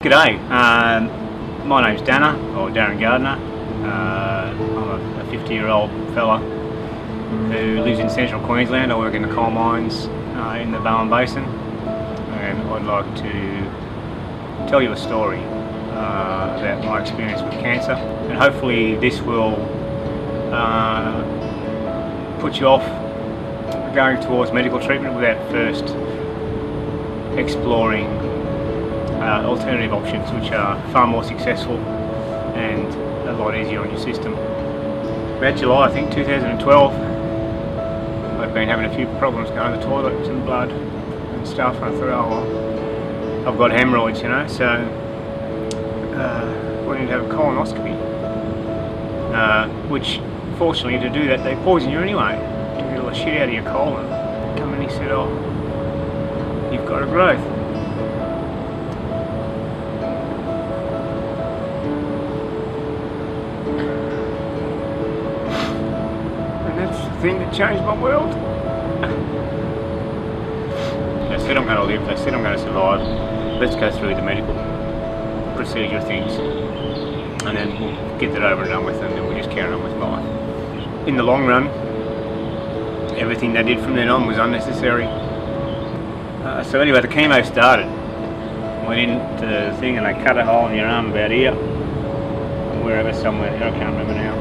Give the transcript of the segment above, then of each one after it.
G'day, my name's Dana, or Darren Gardner. I'm a 50-year-old fella who lives in central Queensland. I work in the coal mines in the Bowen Basin, and I'd like to tell you a story about my experience with cancer, and hopefully this will put you off going towards medical treatment without first exploring alternative options which are far more successful and a lot easier on your system. About July, I think, 2012, I'd been having a few problems going to the toilet, some blood and stuff, and I thought, oh well, I've got hemorrhoids, you know, so went in to have a colonoscopy, which fortunately to do that they poison you anyway, to get all the shit out of your colon. Come in, he said, oh, you've got a growth. Thing that changed my world. They said I'm going to live, they said I'm going to survive. Let's go through the medical procedure things and then we'll get that over and done with, and then we'll just carry on with life. In the long run, everything they did from then on was unnecessary. So anyway, the chemo started. Went into the thing and they cut a hole in your arm about here, wherever, somewhere, I can't remember now.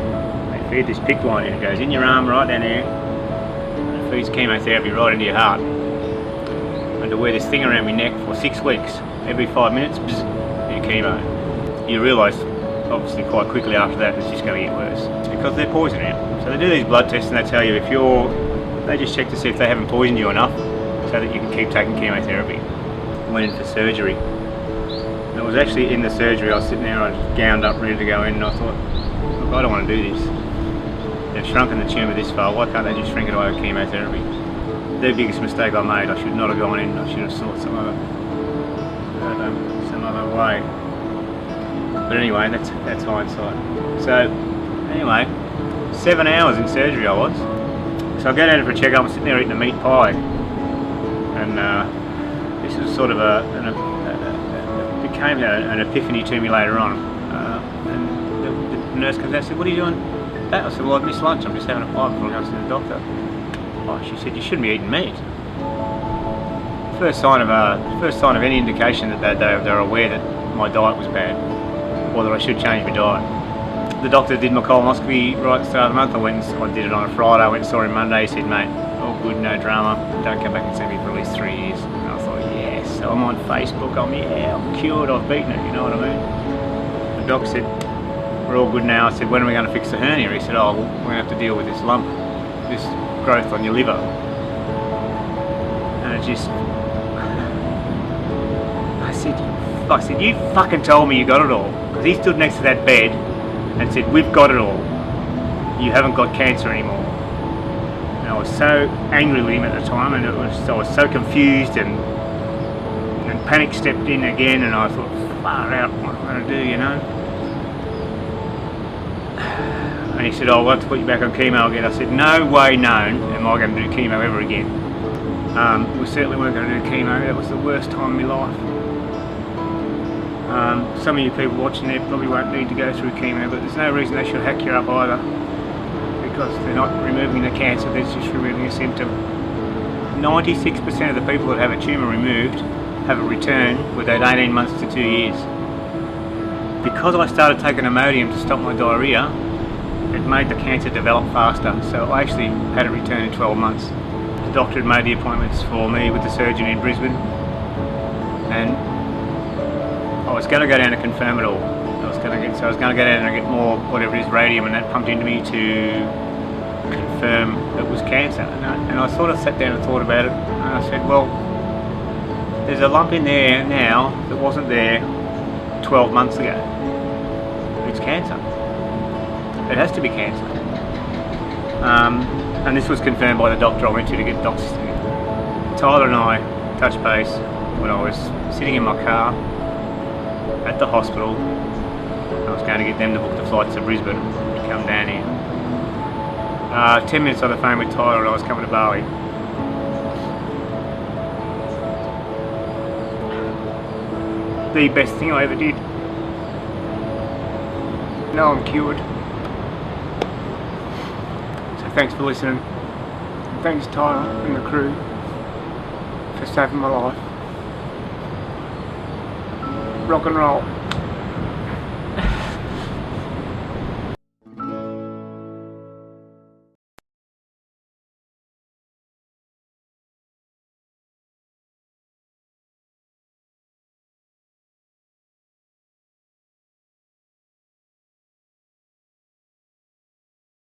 Feed this PICC line in, it goes in your arm right down there, and it feeds chemotherapy right into your heart. And to wear this thing around my neck for 6 weeks, every 5 minutes, bzz, your chemo. You realise, obviously quite quickly after that, it's just going to get worse. It's because they're poisoning you. So they do these blood tests and they tell you if they just check to see if they haven't poisoned you enough so that you can keep taking chemotherapy. I went in for surgery. And it was actually in the surgery, I was sitting there, I was gowned up, ready to go in, and I thought, look, I don't want to do this. They've shrunken the tumour this far, why can't they just shrink it away with chemotherapy? The biggest mistake I made, I should not have gone in, I should have sought some other way. But anyway, that's hindsight. So, anyway, 7 hours in surgery I was. So I go down for a checkup, I'm sitting there eating a meat pie. And this was sort of it became an epiphany to me later on. And the nurse comes out and said, what are you doing? I said, well, I've missed lunch, I'm just having a pie before I go to the doctor. Oh, she said, you shouldn't be eating meat. First sign of any indication that they're aware that my diet was bad, or that I should change my diet. The doctor did my colonoscopy right at the start of the month. I did it on a Friday, I went and saw him Monday. He said, mate, all good, no drama, don't come back and see me for at least 3 years. And I thought, yes. So I'm on Facebook, I'm cured, I've beaten it, you know what I mean? The doc said, we're all good now. I said, when are we going to fix the hernia? He said, oh, well, we're going to have to deal with this lump, this growth on your liver. And it just, I said, you fucking told me you got it all. Because he stood next to that bed and said, we've got it all. You haven't got cancer anymore. And I was so angry with him at the time, and I was so confused, and panic stepped in again, and I thought, far out, what am I going to do, you know? And he said, oh, we'll have to put you back on chemo again. I said, no way known am I going to do chemo ever again. We certainly weren't going to do chemo. That was the worst time in my life. Some of you people watching there probably won't need to go through chemo, but there's no reason they should hack you up either, because they're not removing the cancer, they're just removing a symptom. 96% of the people that have a tumour removed have a return within 18 months to 2 years. Because I started taking Imodium to stop my diarrhea, it made the cancer develop faster, so I actually had a return in 12 months. The doctor had made the appointments for me with the surgeon in Brisbane, and I was going to go down to confirm it all. I was going to go down and get more, whatever it is, radium, and that pumped into me to confirm it was cancer. And I sort of sat down and thought about it, and I said, well, there's a lump in there now that wasn't there 12 months ago. It's cancer. It has to be cancer. And this was confirmed by the doctor I went to get docs. Tyler and I touched base when I was sitting in my car at the hospital. I was going to get them to book the flights to Brisbane to come down here. 10 minutes on the phone with Tyler and I was coming to Bali. the best thing I ever did. Now I'm cured. So thanks for listening. And thanks Tyler and the crew for saving my life. Rock and roll.